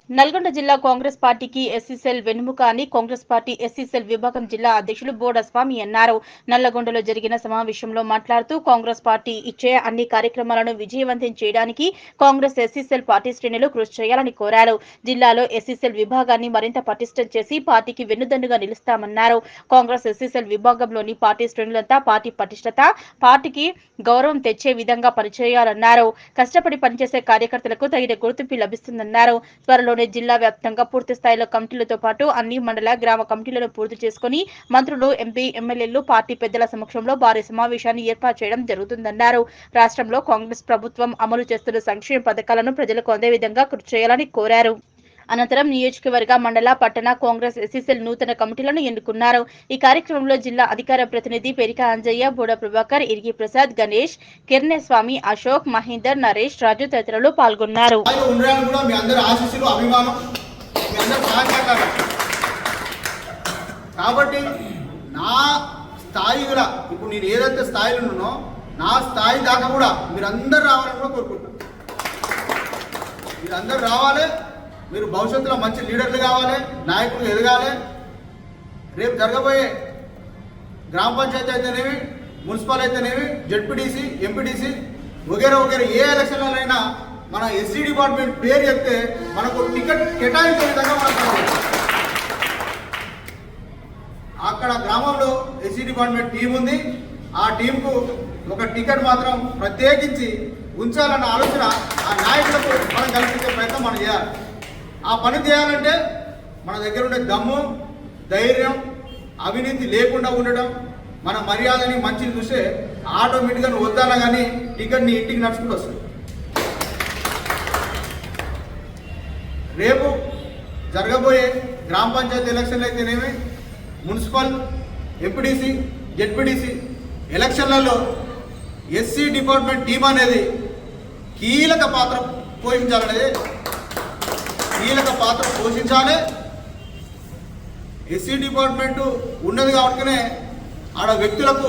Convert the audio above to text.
నల్గొండ జిల్లా కాంగ్రెస్ పార్టీకి SC cell వెన్నుముక అని కాంగ్రెస్ పార్టీ ఎస్సీ సెల్ విభాగం జిల్లా అధ్యక్షులు బోడస్వామి అన్నారు. నల్లగొండలో జరిగిన సమావేశంలో మాట్లాడుతూ కాంగ్రెస్ పార్టీ ఇచ్చే అన్ని కార్యక్రమాలను విజయవంతం చేయడానికి కాంగ్రెస్ ఎస్సీ సెల్ పార్టీ శ్రేణులు కృషి చేయాలని కోరారు. జిల్లాలో ఎస్సీ సెల్ విభాగాన్ని మరింత పటిష్టం చేసి పార్టీకి వెన్నుదన్నుగా నిలుస్తామన్నారు. కాంగ్రెస్ ఎస్సీ సెల్ విభాగంలోని పార్టీ శ్రేణులంతా పార్టీ పటిష్టత, పార్టీకి గౌరవం తెచ్చే విధంగా పనిచేయాలన్నారు. కష్టపడి పనిచేసే కార్యకర్తలకు తగిన గుర్తింపు లభిస్తుందన్నారు. త్వరలో జిల్లా వ్యాప్తంగా పూర్తి స్థాయిలో కమిటీలతో పాటు అన్ని మండల గ్రామ కమిటీలను పూర్తి చేసుకుని మంత్రులు, ఎంపీ, ఎమ్మెల్యేలు, పార్టీ పెద్దల సమక్షంలో భారీ సమావేశాన్ని ఏర్పాటు చేయడం జరుగుతుందన్నారు. రాష్ట్రంలో కాంగ్రెస్ ప్రభుత్వం అమలు చేస్తున్న సంక్షేమ పథకాలను ప్రజలకు అందే విధంగా కృషి చేయాలని కోరారు. అనంతరం నియోజకవర్గ, మండల, పట్టణ కాంగ్రెస్ ఎస్సీ సెల్ నూతన కమిటీలను ఎన్నుకున్నారు. ఈ కార్యక్రమంలో జిల్లా అధికార ప్రతినిధి పెరిక అంజయ్య, బోడ ప్రభాకర్, ఇరిగి ప్రసాద్, గణేష్, కిరణ్స్వామి, అశోక్, మహేందర్, నరేష్, రాజు తదితరులు పాల్గొన్నారు. కాబట్టి నా స్థాయి కూడా ఇప్పుడు నేను ఏదైతే స్థాయిలో ఉన్నానో నా స్థాయి దాకా కూడా మీరందరూ రావాలని కూడా కోరుకుంటున్నాను. మీరందరూ రావాలి. మీరు భవిష్యత్తులో మంచి లీడర్లు కావాలి, నాయకులు ఎదగాలి. రేపు జరగబోయే గ్రామ పంచాయతీ అయితేనేమి, మున్సిపల్ అయితేనేమి, జెడ్పీటీసీ, ఎంపీటీసీ వగేరా వగేరా ఏ ఎలక్షన్లైనా మన ఎస్సీ డిపార్ట్మెంట్ పేరు చెప్తే మనకు టికెట్ కేటాయించే విధంగా మనకు అక్కడ గ్రామంలో ఎస్సీ డిపార్ట్మెంట్ టీం ఉంది. ఆ టీంకు ఒక టికెట్ మాత్రం ప్రత్యేకించి ఉంచాలన్న ఆలోచన ఆ నాయకులకు మనం కల్పించే ప్రయత్నం మనం చేయాలి. ఆ పని చేయాలంటే మన దగ్గర ఉండే దమ్ము, ధైర్యం, అవినీతి లేకుండా ఉండడం, మన మర్యాదని మంచిని చూస్తే ఆటోమేటిక్గా నువ్వు వద్దానా కానీ టికెట్ నీ ఇంటికి నడుచుకుంటూ వస్తుంది. రేపు జరగబోయే గ్రామ పంచాయతీ ఎలక్షన్లు అయితేనేమి, మున్సిపల్, ఎంపీటీసీ, జెడ్పీటీసీ ఎలక్షన్లలో ఎస్సీ డిపార్ట్మెంట్ టీం అనేది కీలక పాత్ర పోషించాలి. ఎస్సీ డిపార్ట్మెంటు ఉన్నది కాబట్టి ఆడ వ్యక్తులకు